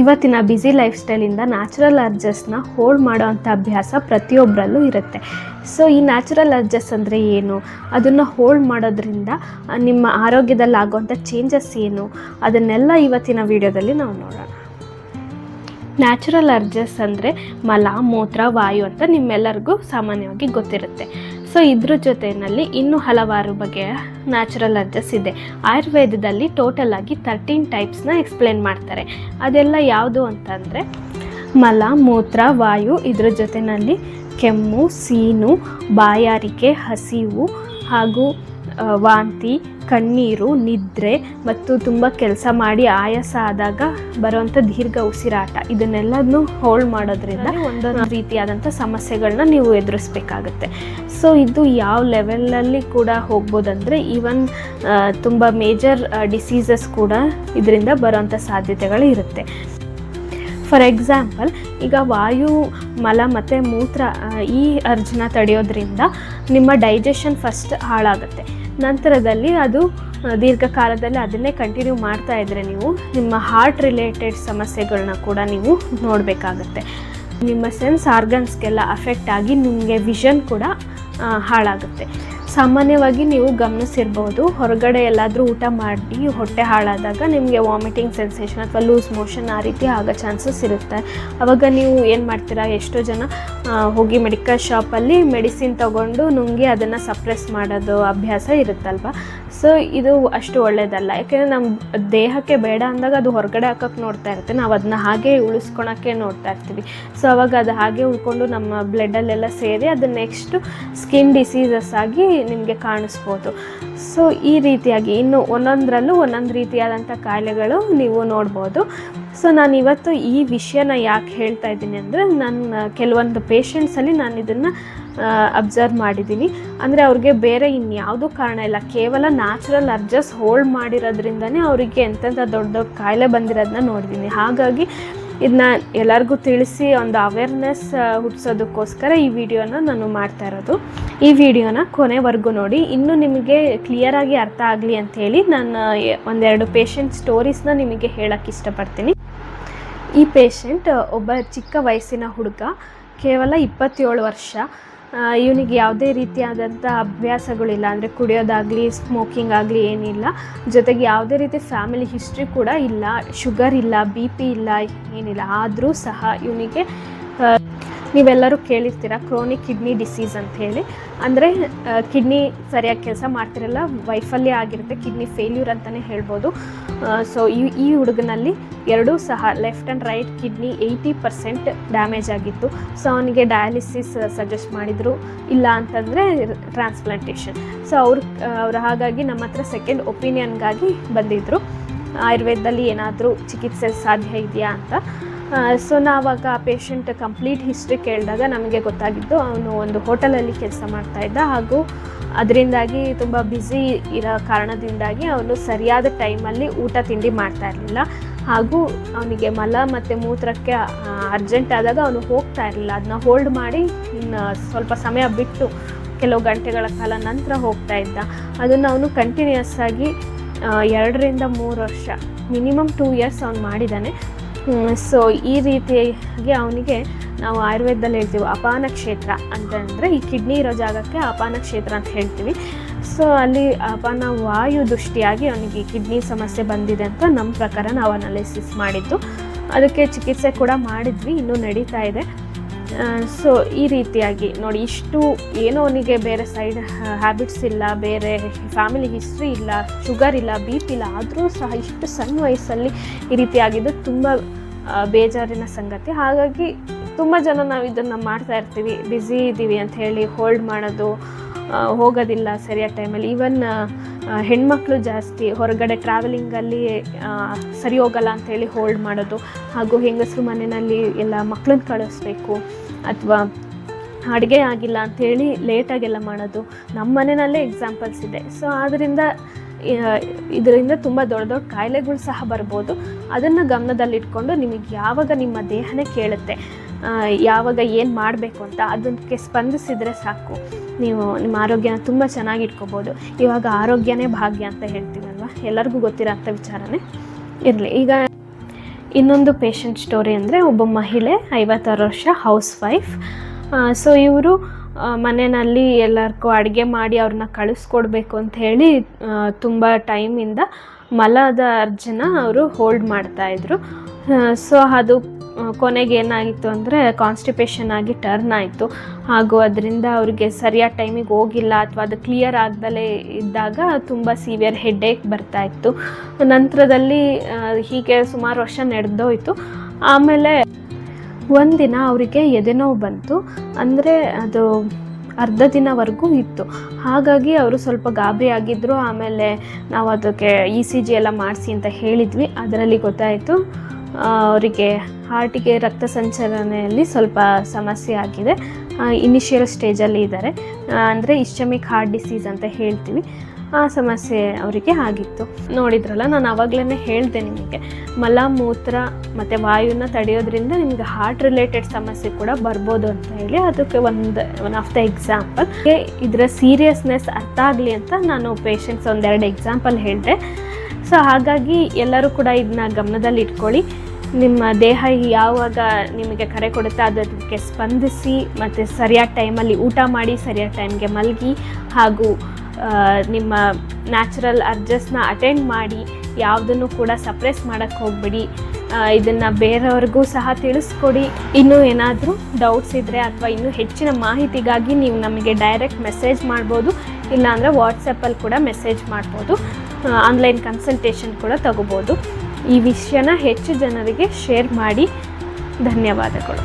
ಇವತ್ತಿನ busy life ಸ್ಟೈಲಿಂದ natural ಅರ್ಜಸ್ನ hold ಮಾಡೋವಂಥ ಅಭ್ಯಾಸ ಪ್ರತಿಯೊಬ್ಬರಲ್ಲೂ ಇರುತ್ತೆ. ಸೊ ಈ ನ್ಯಾಚುರಲ್ ಅರ್ಜಸ್ ಅಂದರೆ ಏನು, ಅದನ್ನು ಹೋಲ್ಡ್ ಮಾಡೋದ್ರಿಂದ ನಿಮ್ಮ ಆರೋಗ್ಯದಲ್ಲಿ ಆಗುವಂಥ ಚೇಂಜಸ್ ಏನು, ಅದನ್ನೆಲ್ಲ ಇವತ್ತಿನ ವಿಡಿಯೋದಲ್ಲಿ ನಾವು ನೋಡೋಣ. ನ್ಯಾಚುರಲ್ ಅರ್ಜಸ್ ಅಂದರೆ ಮಲ, ಮೂತ್ರ, ವಾಯು ಅಂತ ನಿಮ್ಮೆಲ್ಲರಿಗೂ ಸಾಮಾನ್ಯವಾಗಿ ಗೊತ್ತಿರುತ್ತೆ. ಸೊ ಇದ್ರ ಜೊತೆಯಲ್ಲಿ ಇನ್ನೂ ಹಲವಾರು ಬಗೆಯ ನ್ಯಾಚುರಲ್ ಅರ್ಜಸ್ ಇದೆ. ಆಯುರ್ವೇದದಲ್ಲಿ ಟೋಟಲ್ ಆಗಿ 13 ಟೈಪ್ಸ್ನ ಎಕ್ಸ್ಪ್ಲೇನ್ ಮಾಡ್ತಾರೆ. ಅದೆಲ್ಲ ಯಾವುದು ಅಂತಂದರೆ ಮಲ, ಮೂತ್ರ, ವಾಯು, ಇದ್ರ ಜೊತೆಯಲ್ಲಿ ಕೆಮ್ಮು, ಸೀನು, ಬಾಯಾರಿಕೆ, ಹಸಿವು ಹಾಗೂ ವಾಂತಿ, ಕಣ್ಣೀರು, ನಿದ್ರೆ ಮತ್ತು ತುಂಬ ಕೆಲಸ ಮಾಡಿ ಆಯಾಸ ಆದಾಗ ಬರುವಂಥ ದೀರ್ಘ ಉಸಿರಾಟ, ಇದನ್ನೆಲ್ಲದನ್ನು ಹೋಲ್ಡ್ ಮಾಡೋದ್ರಿಂದ ಒಂದೊಂದು ರೀತಿಯಾದಂಥ ಸಮಸ್ಯೆಗಳನ್ನ ನೀವು ಎದುರಿಸ್ಬೇಕಾಗತ್ತೆ. ಸೊ ಇದು ಯಾವ ಲೆವೆಲಲ್ಲಿ ಕೂಡ ಹೋಗ್ಬೋದಂದರೆ ಈವನ್ ತುಂಬ ಮೇಜರ್ ಡಿಸೀಸಸ್ ಕೂಡ ಇದರಿಂದ ಬರೋವಂಥ ಸಾಧ್ಯತೆಗಳು ಇರುತ್ತೆ. ಫಾರ್ ಎಕ್ಸಾಂಪಲ್, ಈಗ ವಾಯು, ಮಲ ಮತ್ತು ಮೂತ್ರ ಈ ಅರ್ಜನ ತಡೆಯೋದ್ರಿಂದ ನಿಮ್ಮ ಡೈಜೆಷನ್ ಫಸ್ಟ್ ಹಾಳಾಗುತ್ತೆ. ನಂತರದಲ್ಲಿ ಅದು ದೀರ್ಘಕಾಲದಲ್ಲಿ ಅದನ್ನೇ ಕಂಟಿನ್ಯೂ ಮಾಡ್ತಾ ಇದ್ದರೆ ನೀವು ನಿಮ್ಮ ಹಾರ್ಟ್ ರಿಲೇಟೆಡ್ ಸಮಸ್ಯೆಗಳನ್ನ ಕೂಡ ನೀವು ನೋಡಬೇಕಾಗತ್ತೆ. ನಿಮ್ಮ ಸೆನ್ಸ್ ಆರ್ಗನ್ಸ್ಗೆಲ್ಲ ಅಫೆಕ್ಟ್ ಆಗಿ ನಿಮಗೆ ವಿಷನ್ ಕೂಡ ಹಾಳಾಗುತ್ತೆ. ಸಾಮಾನ್ಯವಾಗಿ ನೀವು ಗಮನಿಸಿರ್ಬೋದು, ಹೊರಗಡೆ ಎಲ್ಲಾದರೂ ಊಟ ಮಾಡಿ ಹೊಟ್ಟೆ ಹಾಳಾದಾಗ ನಿಮಗೆ ವಾಮಿಟಿಂಗ್ ಸೆನ್ಸೇಷನ್ ಅಥವಾ ಲೂಸ್ ಮೋಷನ್ ಆ ರೀತಿ ಆಗೋ ಚಾನ್ಸಸ್ ಇರುತ್ತೆ. ಆವಾಗ ನೀವು ಏನು ಮಾಡ್ತೀರಾ, ಎಷ್ಟೋ ಜನ ಹೋಗಿ ಮೆಡಿಕಲ್ ಶಾಪಲ್ಲಿ ಮೆಡಿಸಿನ್ ತೊಗೊಂಡು ನುಂಗಿ ಅದನ್ನು ಸಪ್ರೆಸ್ ಮಾಡೋದು ಅಭ್ಯಾಸ ಇರುತ್ತಲ್ವ. ಸೊ ಇದು ಅಷ್ಟು ಒಳ್ಳೆಯದಲ್ಲ. ಯಾಕೆಂದರೆ ನಮ್ಮ ದೇಹಕ್ಕೆ ಬೇಡ ಅಂದಾಗ ಅದು ಹೊರಗಡೆ ಹಾಕೋಕ್ಕೆ ನೋಡ್ತಾ ಇರುತ್ತೆ, ನಾವು ಅದನ್ನ ಹಾಗೆ ಉಳಿಸ್ಕೊಳಕ್ಕೆ ನೋಡ್ತಾ ಇರ್ತೀವಿ. ಸೊ ಅವಾಗ ಅದು ಹಾಗೆ ಉಳ್ಕೊಂಡು ನಮ್ಮ ಬ್ಲಡ್ಡಲ್ಲೆಲ್ಲ ಸೇರಿ ಅದು ನೆಕ್ಸ್ಟು ಸ್ಕಿನ್ ಡಿಸೀಸಸ್ ಆಗಿ ನಿಮಗೆ ಕಾಣಿಸ್ಬೋದು. ಸೊ ಈ ರೀತಿಯಾಗಿ ಇನ್ನು ಒಂದೊಂದರಲ್ಲೂ ಒಂದೊಂದು ರೀತಿಯಾದಂಥ ಕಾಯಿಲೆಗಳು ನೀವು ನೋಡ್ಬೋದು. ಸೊ ನಾನು ಇವತ್ತು ಈ ವಿಷಯನ ಯಾಕೆ ಹೇಳ್ತಾ ಇದ್ದೀನಿ ಅಂದರೆ, ನನ್ನ ಕೆಲವೊಂದು ಪೇಷಂಟ್ಸಲ್ಲಿ ನಾನು ಇದನ್ನು ಅಬ್ಸರ್ವ್ ಮಾಡಿದ್ದೀನಿ. ಅಂದರೆ ಅವ್ರಿಗೆ ಬೇರೆ ಇನ್ಯಾವುದೂ ಕಾರಣ ಇಲ್ಲ, ಕೇವಲ ನ್ಯಾಚುರಲ್ ಅರ್ಜಸ್ ಹೋಲ್ಡ್ ಮಾಡಿರೋದ್ರಿಂದನೇ ಅವರಿಗೆ ಎಂತೆಂಥ ದೊಡ್ಡ ದೊಡ್ಡ ಕಾಯಿಲೆ ಬಂದಿರೋದನ್ನ ನೋಡಿದ್ದೀನಿ. ಹಾಗಾಗಿ ಇದನ್ನ ಎಲ್ಲರಿಗೂ ತಿಳಿಸಿ ಒಂದು ಅವೇರ್ನೆಸ್ ಹುಟ್ಟಿಸೋದಕ್ಕೋಸ್ಕರ ಈ ವಿಡಿಯೋನ ನಾನು ಮಾಡ್ತಾ ಇರೋದು. ಈ ವಿಡಿಯೋನ ಕೊನೆವರೆಗೂ ನೋಡಿ, ಇನ್ನೂ ನಿಮಗೆ ಕ್ಲಿಯರಾಗಿ ಅರ್ಥ ಆಗಲಿ ಅಂಥೇಳಿ ನಾನು ಒಂದೆರಡು ಪೇಷಂಟ್ ಸ್ಟೋರೀಸ್ನ ನಿಮಗೆ ಹೇಳೋಕ್ಕೆ ಇಷ್ಟಪಡ್ತೀನಿ. ಈ ಪೇಷಂಟ್ ಒಬ್ಬ ಚಿಕ್ಕ ವಯಸ್ಸಿನ ಹುಡುಗ, ಕೇವಲ 27 ವರ್ಷ. ಇವನಿಗೆ ಯಾವುದೇ ರೀತಿಯಾದಂಥ ಅಭ್ಯಾಸಗಳಿಲ್ಲ, ಅಂದರೆ ಕುಡಿಯೋದಾಗಲಿ ಸ್ಮೋಕಿಂಗ್ ಆಗಲಿ ಏನಿಲ್ಲ. ಜೊತೆಗೆ ಯಾವುದೇ ರೀತಿ ಫ್ಯಾಮಿಲಿ ಹಿಸ್ಟ್ರಿ ಕೂಡ ಇಲ್ಲ, ಶುಗರ್ ಇಲ್ಲ, BP ಇಲ್ಲ, ಏನಿಲ್ಲ. ಆದರೂ ಸಹ ಇವನಿಗೆ ನೀವೆಲ್ಲರೂ ಕೇಳಿರ್ತೀರ ಕ್ರೋನಿಕ್ ಕಿಡ್ನಿ ಡಿಸೀಸ್ ಅಂಥೇಳಿ. ಅಂದರೆ ಕಿಡ್ನಿ ಸರಿಯಾಗಿ ಕೆಲಸ ಮಾಡ್ತಿರಲ್ಲ, ವೈಫಲ್ಯ ಆಗಿರುತ್ತೆ, ಕಿಡ್ನಿ ಫೇಲ್ಯೂರ್ ಅಂತಲೇ ಹೇಳ್ಬೋದು. ಸೊ ಈ ಹುಡುಗನಲ್ಲಿ ಎರಡೂ ಸಹ left and right kidney 80% damage ಆಗಿತ್ತು. ಸೊ ಅವನಿಗೆ ಡಯಾಲಿಸಿಸ್ ಸಜೆಸ್ಟ್ ಮಾಡಿದರು, ಇಲ್ಲ ಅಂತಂದರೆ ಟ್ರಾನ್ಸ್ಪ್ಲಾಂಟೇಷನ್. ಸೊ ಅವ್ರು ಹಾಗಾಗಿ ನಮ್ಮ ಹತ್ರ ಸೆಕೆಂಡ್ ಒಪಿನಿಯನ್ಗಾಗಿ ಬಂದಿದ್ದರು, ಆಯುರ್ವೇದದಲ್ಲಿ ಏನಾದರೂ ಚಿಕಿತ್ಸೆ ಸಾಧ್ಯ ಇದೆಯಾ ಅಂತ. ಸೊ ನಾವಾಗ ಆ ಪೇಷಂಟ್ ಕಂಪ್ಲೀಟ್ ಹಿಸ್ಟ್ರಿ ಕೇಳಿದಾಗ ನಮಗೆ ಗೊತ್ತಾಗಿದ್ದು, ಅವನು ಒಂದು ಹೋಟೆಲಲ್ಲಿ ಕೆಲಸ ಮಾಡ್ತಾಯಿದ್ದ ಹಾಗೂ ಅದರಿಂದಾಗಿ ತುಂಬ ಬ್ಯುಸಿ ಇರೋ ಕಾರಣದಿಂದಾಗಿ ಅವನು ಸರಿಯಾದ ಟೈಮಲ್ಲಿ ಊಟ ತಿಂಡಿ ಮಾಡ್ತಾ ಇರಲಿಲ್ಲ. ಹಾಗೂ ಅವನಿಗೆ ಮಲ ಮತ್ತು ಮೂತ್ರಕ್ಕೆ ಅರ್ಜೆಂಟ್ ಆದಾಗ ಅವನು ಹೋಗ್ತಾ ಇರಲಿಲ್ಲ. ಅದನ್ನ ಹೋಲ್ಡ್ ಮಾಡಿ ಇನ್ನು ಸ್ವಲ್ಪ ಸಮಯ ಬಿಟ್ಟು ಕೆಲವು ಗಂಟೆಗಳ ಕಾಲ ನಂತರ ಹೋಗ್ತಾ ಇದ್ದ. ಅದನ್ನು ಅವನು ಕಂಟಿನ್ಯೂಸ್ ಆಗಿ 2 ರಿಂದ 3 ವರ್ಷ, ಮಿನಿಮಮ್ 2 ಇಯರ್ಸ್ ಅವನು ಮಾಡಿದ್ದಾನೆ. ಸೊ ಈ ರೀತಿಯಾಗಿ ಅವನಿಗೆ ನಾವು ಆಯುರ್ವೇದದಲ್ಲಿ ಹೇಳ್ತೀವಿ ಅಪಾನ ಕ್ಷೇತ್ರ ಅಂತಂದರೆ, ಈ ಕಿಡ್ನಿ ಇರೋ ಜಾಗಕ್ಕೆ ಅಪಾನ ಕ್ಷೇತ್ರ ಅಂತ ಹೇಳ್ತೀವಿ. ಸೊ ಅಲ್ಲಿ ಅಪಾನ ವಾಯು ದೃಷ್ಟಿಯಾಗಿ ಅವನಿಗೆ ಕಿಡ್ನಿ ಸಮಸ್ಯೆ ಬಂದಿದೆ ಅಂತ ನಮ್ಮ ಪ್ರಕಾರ ನಾವು ಅನಾಲಿಸಿಸ್ ಮಾಡಿದ್ದು. ಅದಕ್ಕೆ ಚಿಕಿತ್ಸೆ ಕೂಡ ಮಾಡಿದ್ವಿ, ಇನ್ನೂ ನಡೀತಾ ಇದೆ. ಸೊ ಈ ರೀತಿಯಾಗಿ ನೋಡಿ, ಇಷ್ಟು ಏನೋ ಅವನಿಗೆ ಬೇರೆ ಸೈಡ್ ಹ್ಯಾಬಿಟ್ಸ್ ಇಲ್ಲ, ಬೇರೆ ಫ್ಯಾಮಿಲಿ ಹಿಸ್ಟ್ರಿ ಇಲ್ಲ, ಶುಗರ್ ಇಲ್ಲ, BP ಇಲ್ಲ, ಆದರೂ ಸಹ ಇಷ್ಟು ಸಣ್ಣ ವಯಸ್ಸಲ್ಲಿ ಈ ರೀತಿಯಾಗಿದ್ದು ತುಂಬ ಬೇಜಾರಿನ ಸಂಗತಿ. ಹಾಗಾಗಿ ತುಂಬ ಜನ ನಾವು ಇದನ್ನು ಮಾಡ್ತಾ ಇರ್ತೀವಿ, ಬ್ಯುಸಿ ಇದ್ದೀವಿ ಅಂತ ಹೇಳಿ ಹೋಲ್ಡ್ ಮಾಡೋದು, ಹೋಗೋದಿಲ್ಲ ಸರಿಯಾದ ಟೈಮಲ್ಲಿ. ಈವನ್ ಹೆಣ್ಮಕ್ಳು ಜಾಸ್ತಿ ಹೊರಗಡೆ ಟ್ರಾವೆಲಿಂಗಲ್ಲಿ ಸರಿ ಹೋಗಲ್ಲ ಅಂಥೇಳಿ ಹೋಲ್ಡ್ ಮಾಡೋದು, ಹಾಗೂ ಹೆಂಗಸರು ಮನೆಯಲ್ಲಿ ಎಲ್ಲ ಮಕ್ಕಳನ್ನ ಕಳಿಸ್ಬೇಕು ಅಥವಾ ಅಡುಗೆ ಆಗಿಲ್ಲ ಅಂಥೇಳಿ ಲೇಟಾಗೆಲ್ಲ ಮಾಡೋದು, ನಮ್ಮ ಮನೆಯಲ್ಲೇ ಎಕ್ಸಾಂಪಲ್ಸ್ ಇದೆ. ಸೊ ಆದ್ದರಿಂದ ಇದರಿಂದ ತುಂಬ ದೊಡ್ಡ ದೊಡ್ಡ ಕಾಯಿಲೆಗಳು ಸಹ ಬರ್ಬೋದು. ಅದನ್ನು ಗಮನದಲ್ಲಿಟ್ಕೊಂಡು ನಿಮಗೆ ಯಾವಾಗ ನಿಮ್ಮ ದೇಹನೇ ಕೇಳುತ್ತೆ, ಯಾವಾಗ ಏನು ಮಾಡಬೇಕು ಅಂತ ಅದಕ್ಕೆ ಸ್ಪಂದಿಸಿದರೆ ಸಾಕು, ನೀವು ನಿಮ್ಮ ಆರೋಗ್ಯನ ತುಂಬ ಚೆನ್ನಾಗಿ ಇಟ್ಕೋಬೋದು. ಇವಾಗ ಆರೋಗ್ಯನೇ ಭಾಗ್ಯ ಅಂತ ಹೇಳ್ತೀವಲ್ವ, ಎಲ್ಲರಿಗೂ ಗೊತ್ತಿರೋಂಥ ವಿಚಾರನೇ ಇರಲಿ. ಈಗ ಇನ್ನೊಂದು ಪೇಷಂಟ್ ಸ್ಟೋರಿ ಅಂದರೆ ಒಬ್ಬ ಮಹಿಳೆ 56 ವರ್ಷ ಹೌಸ್ ವೈಫ್. ಸೊ ಇವರು ಮನೆಯಲ್ಲಿ ಎಲ್ಲರಿಗೂ ಅಡುಗೆ ಮಾಡಿ ಅವ್ರನ್ನ ಕಳಿಸ್ಕೊಡ್ಬೇಕು ಅಂತ ಹೇಳಿ ತುಂಬ ಟೈಮಿಂದ ಮಲದ ಅರ್ಜನ ಅವರು ಹೋಲ್ಡ್ ಮಾಡ್ತಾಯಿದ್ರು. ಸೊ ಅದು ಕೊನೆಗೆ ಏನಾಗಿತ್ತು ಅಂದರೆ ಕಾನ್ಸ್ಟಿಪೇಷನ್ ಆಗಿ ಟರ್ನ್ ಆಯಿತು. ಹಾಗೂ ಅದರಿಂದ ಅವ್ರಿಗೆ ಸರಿಯಾದ ಟೈಮಿಗೆ ಹೋಗಿಲ್ಲ ಅಥವಾ ಅದು ಕ್ಲಿಯರ್ ಆಗ್ದಲೇ ಇದ್ದಾಗ ತುಂಬ ಸಿವಿಯರ್ ಹೆಡ್ಏಕ್ ಬರ್ತಾಯಿತ್ತು. ನಂತರದಲ್ಲಿ ಹೀಗೆ ಸುಮಾರು ವರ್ಷ ನಡೆದೋಯ್ತು. ಆಮೇಲೆ ಒಂದಿನ ಅವರಿಗೆ ಎದೆನೋವು ಬಂತು. ಅಂದರೆ ಅದು ಅರ್ಧ ದಿನವರೆಗೂ ಇತ್ತು. ಹಾಗಾಗಿ ಅವರು ಸ್ವಲ್ಪ ಗಾಬರಿ ಆಗಿದ್ದರು. ಆಮೇಲೆ ನಾವು ಅದಕ್ಕೆ ECG ಎಲ್ಲ ಮಾಡಿಸಿ ಅಂತ ಹೇಳಿದ್ವಿ. ಅದರಲ್ಲಿ ಗೊತ್ತಾಯಿತು ಅವರಿಗೆ ಹಾರ್ಟಿಗೆ ರಕ್ತ ಸಂಚಲನೆಯಲ್ಲಿ ಸ್ವಲ್ಪ ಸಮಸ್ಯೆ ಆಗಿದೆ. ಇನಿಷಿಯಲ್ ಸ್ಟೇಜಲ್ಲಿ ಇದ್ದಾರೆ. ಅಂದರೆ ಇಸ್ಚಮಿಕ್ ಹಾರ್ಟ್ ಡಿಸೀಸ್ ಅಂತ ಹೇಳ್ತೀವಿ. ಆ ಸಮಸ್ಯೆ ಅವರಿಗೆ ಆಗಿತ್ತು. ನೋಡಿದ್ರಲ್ಲ, ನಾನು ಆವಾಗಲೇ ಹೇಳಿದೆ ನಿಮಗೆ, ಮಲಮೂತ್ರ ಮತ್ತು ವಾಯುನ ತಡೆಯೋದ್ರಿಂದ ನಿಮಗೆ ಹಾರ್ಟ್ ರಿಲೇಟೆಡ್ ಸಮಸ್ಯೆ ಕೂಡ ಬರ್ಬೋದು ಅಂತ ಹೇಳಿ. ಅದಕ್ಕೆ ಒನ್ ಆಫ್ ದ ಎಕ್ಸಾಂಪಲ್. ಇದರ ಸೀರಿಯಸ್ನೆಸ್ ಅರ್ಥ ಆಗಲಿ ಅಂತ ನಾನು ಪೇಷಂಟ್ಸ್ ಒಂದೆರಡು ಎಕ್ಸಾಂಪಲ್ ಹೇಳಿದೆ. ಸೊ ಹಾಗಾಗಿ ಎಲ್ಲರೂ ಕೂಡ ಇದನ್ನ ಗಮನದಲ್ಲಿ ಇಟ್ಕೊಳ್ಳಿ. ನಿಮ್ಮ ದೇಹ ಯಾವಾಗ ನಿಮಗೆ ಕರೆ ಕೊಡುತ್ತೆ ಅದಕ್ಕೆ ಸ್ಪಂದಿಸಿ, ಮತ್ತು ಸರಿಯಾದ ಟೈಮಲ್ಲಿ ಊಟ ಮಾಡಿ, ಸರಿಯಾದ ಟೈಮ್ಗೆ ಮಲಗಿ, ಹಾಗೂ ನಿಮ್ಮ ನ್ಯಾಚುರಲ್ ಅರ್ಜಸ್ನ ಅಟೆಂಡ್ ಮಾಡಿ. ಯಾವುದನ್ನು ಕೂಡ ಸಪ್ರೆಸ್ ಮಾಡೋಕ್ಕೆ ಹೋಗ್ಬಿಡಿ. ಇದನ್ನು ಬೇರೆಯವ್ರಿಗೂ ಸಹ ತಿಳಿಸ್ಕೊಡಿ. ಇನ್ನೂ ಏನಾದರೂ ಡೌಟ್ಸ್ ಇದ್ದರೆ ಅಥವಾ ಇನ್ನೂ ಹೆಚ್ಚಿನ ಮಾಹಿತಿಗಾಗಿ ನೀವು ನಮಗೆ ಡೈರೆಕ್ಟ್ ಮೆಸೇಜ್ ಮಾಡ್ಬೋದು. ಇಲ್ಲಾಂದರೆ ವಾಟ್ಸಪ್ಪಲ್ಲಿ ಕೂಡ ಮೆಸೇಜ್ ಮಾಡ್ಬೋದು. ಆನ್ಲೈನ್ ಕನ್ಸಲ್ಟೇಷನ್ ಕೂಡ ತಗೋಬೋದು. ಈ ವಿಷಯನ ಹೆಚ್ಚು ಜನರಿಗೆ ಶೇರ್ ಮಾಡಿ. ಧನ್ಯವಾದಗಳು.